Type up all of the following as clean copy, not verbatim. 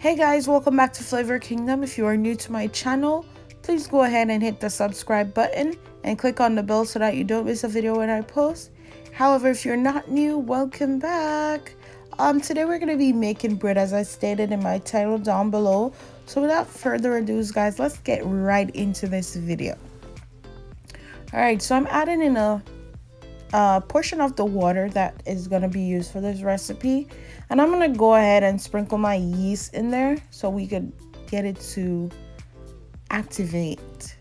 Hey guys, welcome back to Flavor Kingdom. If you are new to my channel, please go ahead and hit the subscribe button and click on the bell so that you don't miss a video when I post. However, if you're not new, welcome back. Today we're going to be making bread as I stated in my title down below. So without further ado, guys, let's get right into this video. Alright, so I'm adding in a portion of the water that is going to be used for this recipe, and I'm going to go ahead and sprinkle my yeast in there so we could get it to activate.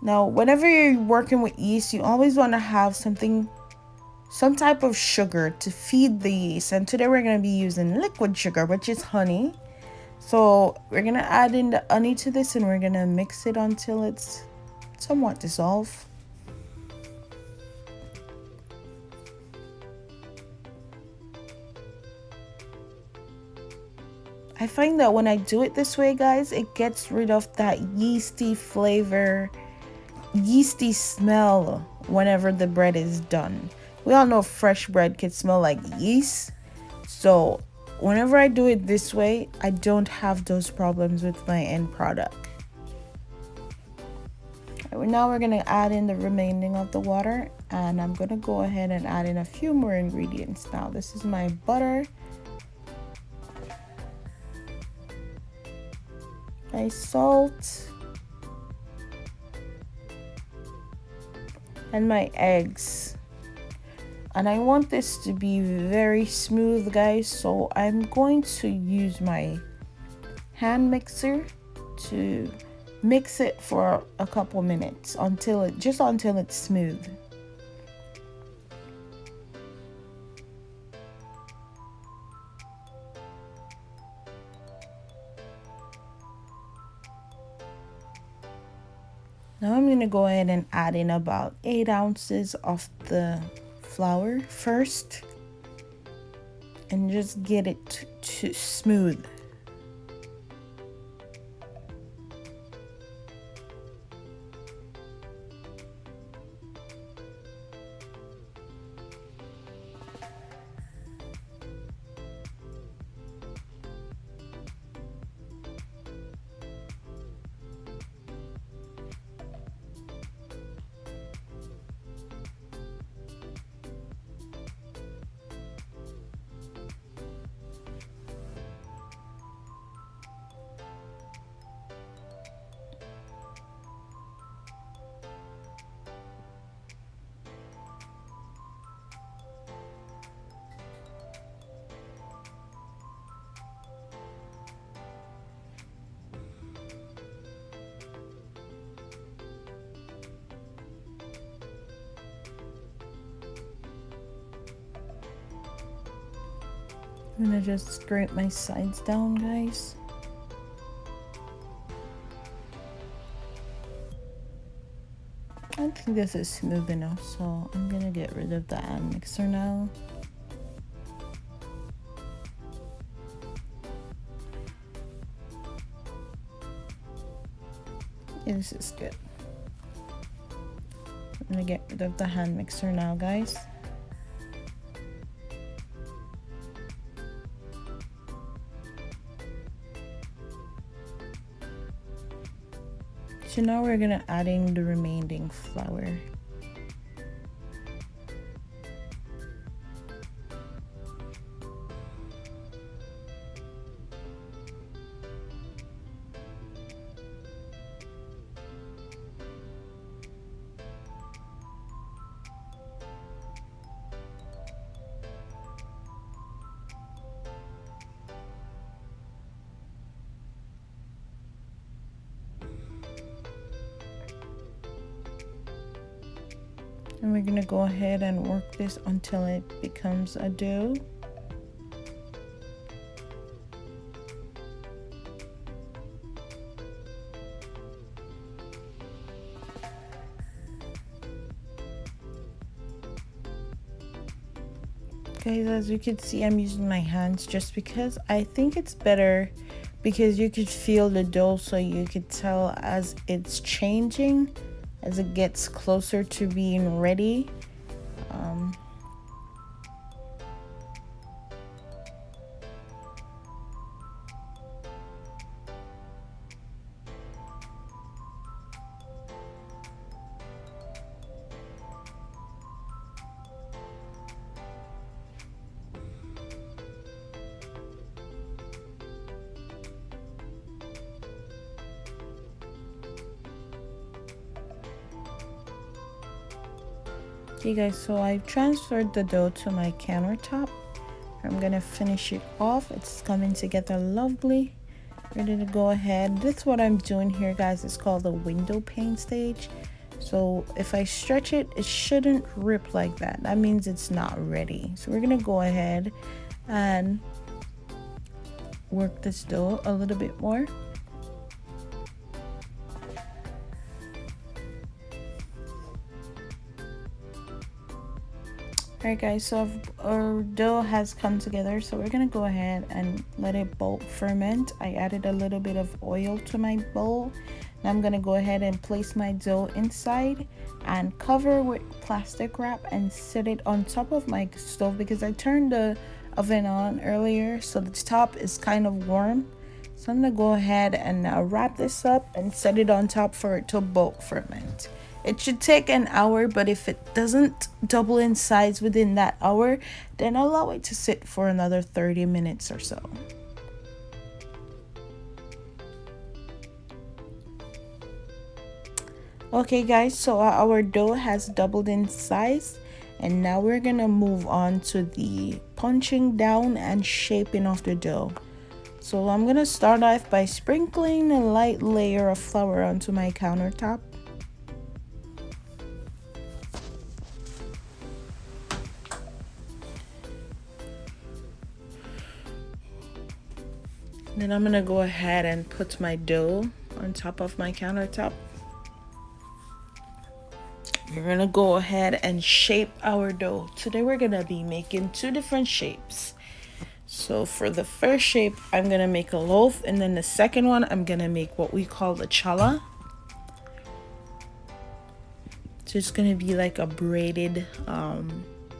Now whenever you're working with yeast, you always want to have some type of sugar to feed the yeast, and today we're going to be using liquid sugar, which is honey. So we're going to add in the honey to this, and we're going to mix it until it's somewhat dissolved. I find that when I do it this way, guys, it gets rid of that yeasty flavor, yeasty smell whenever the bread is done. We all know fresh bread can smell like yeast. So whenever I do it this way, I don't have those problems with my end product. Right, now we're going to add in the remaining of the water, and I'm going to go ahead and add in a few more ingredients. Now this is my butter, my salt, and my eggs. And I want this to be very smooth, guys, so I'm going to use my hand mixer to mix it for a couple minutes until it's smooth. Now I'm going to go ahead and add in about 8 ounces of the flour first and just get it to smooth. I'm gonna just scrape my sides down, guys. I think this is smooth enough, so I'm gonna get rid of the hand mixer now. Yeah, this is good. I'm gonna get rid of the hand mixer now, guys. So now we're gonna add in the remaining flour. And we're gonna go ahead and work this until it becomes a dough. Guys, as you can see, I'm using my hands just because I think it's better, because you could feel the dough, so you could tell as it's changing, as it gets closer to being ready. Okay guys, so I've transferred the dough to my countertop. I'm gonna finish it off. It's coming together lovely. Ready to go ahead. That's what I'm doing here guys. It's called the window pane stage. So if I stretch it, it shouldn't rip like that. That means it's not ready. So we're gonna go ahead and work this dough a little bit more. Alright guys, so our dough has come together, so we're gonna go ahead and let it bulk ferment. I added a little bit of oil to my bowl. Now I'm gonna go ahead and place my dough inside and cover with plastic wrap and set it on top of my stove because I turned the oven on earlier, so the top is kind of warm. So I'm gonna go ahead and wrap this up and set it on top for it to bulk ferment. It should take an hour, but if it doesn't double in size within that hour, then allow it to sit for another 30 minutes or so. Okay guys, so our dough has doubled in size, and now we're gonna move on to the punching down and shaping of the dough. So I'm gonna start off by sprinkling a light layer of flour onto my countertop. Then I'm gonna go ahead and put my dough on top of my countertop. We're gonna go ahead and shape our dough. Today we're gonna be making two different shapes. So for the first shape, I'm gonna make a loaf, and then the second one, I'm gonna make what we call the challah. So it's gonna be like a braided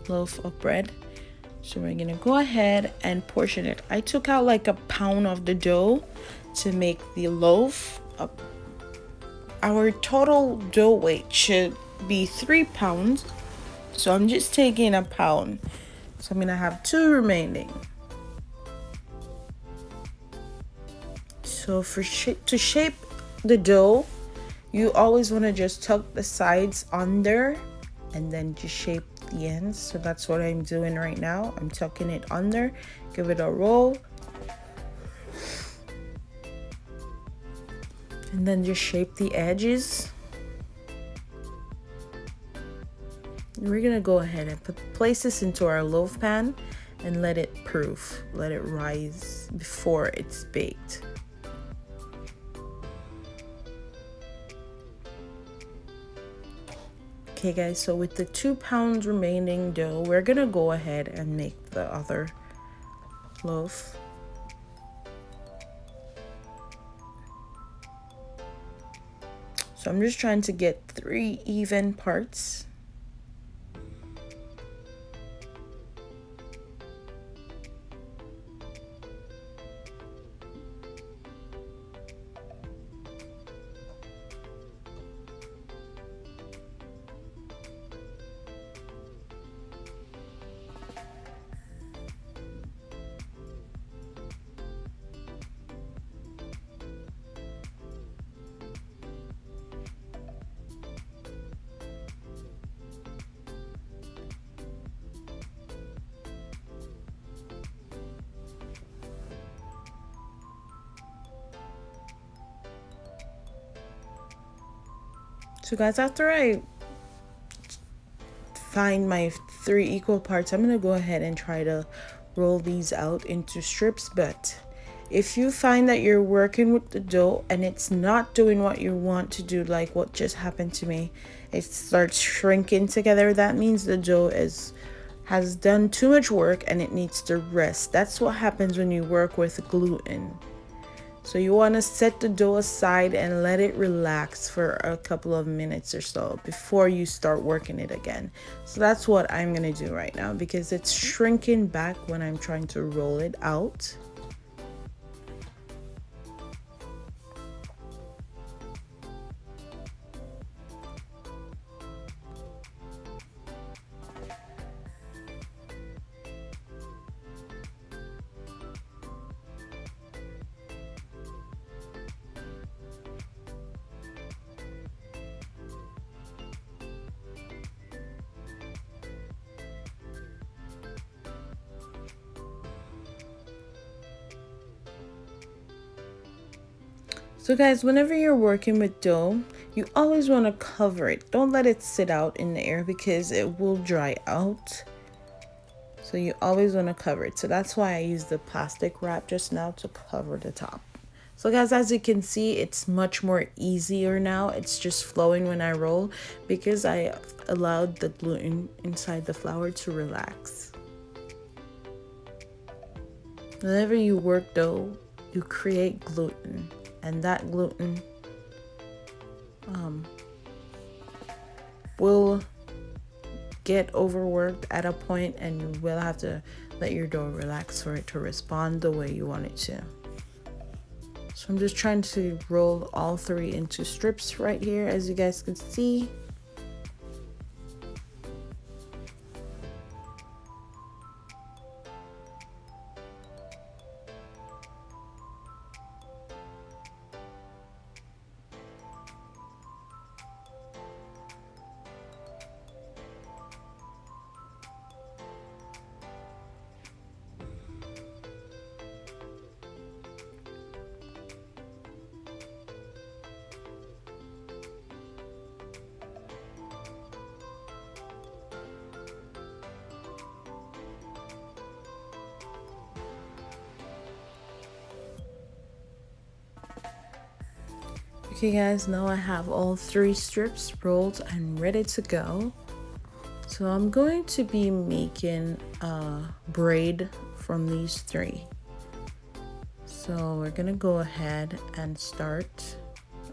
loaf of bread. So we're gonna go ahead and portion it. I took out like a pound of the dough to make the loaf. Our total dough weight should be 3 pounds. So I'm just taking a pound. So I'm gonna have 2 remaining. So to shape the dough, you always wanna just tuck the sides under and then just shape the ends. So that's what I'm doing right now. I'm tucking it under, give it a roll, and then just shape the edges. We're gonna go ahead and place this into our loaf pan and let it proof, let it rise before it's baked. Okay guys, so with the 2 pounds remaining dough, we're gonna go ahead and make the other loaf. So I'm just trying to get 3 even parts. So guys, after I find my 3 equal parts, I'm gonna go ahead and try to roll these out into strips. But if you find that you're working with the dough and it's not doing what you want to do, like what just happened to me, it starts shrinking together, that means the dough has done too much work and it needs to rest. That's what happens when you work with gluten. So you want to set the dough aside and let it relax for a couple of minutes or so before you start working it again. So that's what I'm going to do right now because it's shrinking back when I'm trying to roll it out. So guys, whenever you're working with dough, you always want to cover it. Don't let it sit out in the air because it will dry out. So you always want to cover it. So that's why I used the plastic wrap just now to cover the top. So guys, as you can see, it's much more easier now. It's just flowing when I roll because I allowed the gluten inside the flour to relax. Whenever you work dough, you create gluten, and that gluten will get overworked at a point, and you will have to let your dough relax for it to respond the way you want it to. So I'm just trying to roll all three into strips right here, as you guys can see. Okay guys, now I have all three strips rolled and ready to go. So I'm going to be making a braid from these three. So we're gonna go ahead and start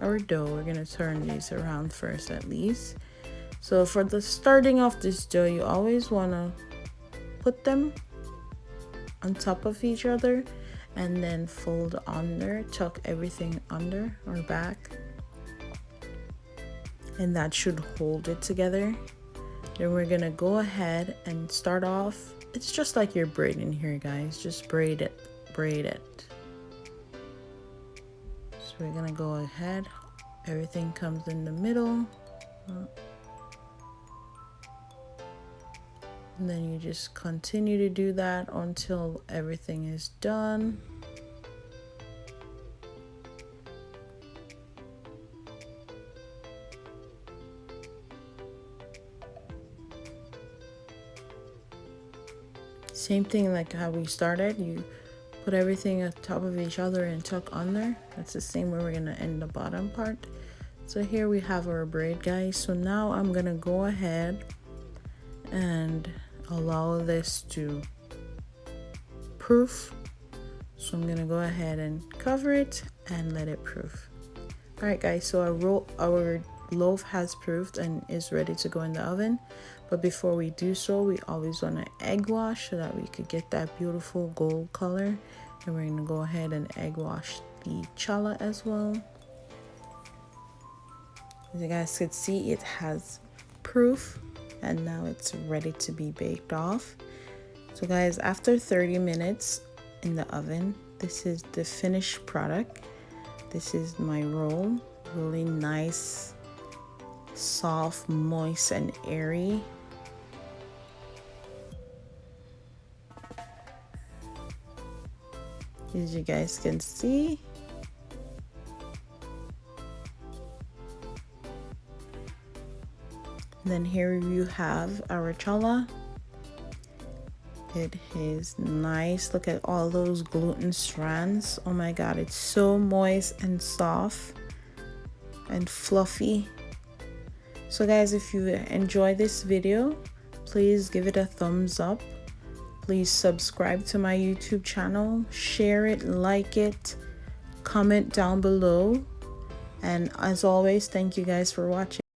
our dough. We're gonna turn these around first at least. So for the starting off this dough, you always wanna put them on top of each other and then fold under, tuck everything under or back, and that should hold it together. Then we're gonna go ahead and start off. It's just like you're braiding here, guys. Just braid it, braid it. So we're gonna go ahead. Everything comes in the middle. And then you just continue to do that until everything is done. Same thing like how we started. You put everything on top of each other and tuck under. That's the same way we're gonna end the bottom part. So here we have our braid, guys. So now I'm gonna go ahead and allow this to proof. So I'm gonna go ahead and cover it and let it proof. All right guys, so our loaf has proofed and is ready to go in the oven. But before we do so, we always want to egg wash so that we could get that beautiful gold color. And we're gonna go ahead and egg wash the challah as well. As you guys could see, it has proof and now it's ready to be baked off. So guys, after 30 minutes in the oven, this is the finished product. This is my roll. Really nice, soft, moist, and airy. As you guys can see. Then here you have our challah. It is nice. Look at all those gluten strands. Oh my god, it's so moist and soft and fluffy. So guys, if you enjoy this video, please give it a thumbs up. Please subscribe to my YouTube channel, share it, like it, comment down below, and as always, thank you guys for watching.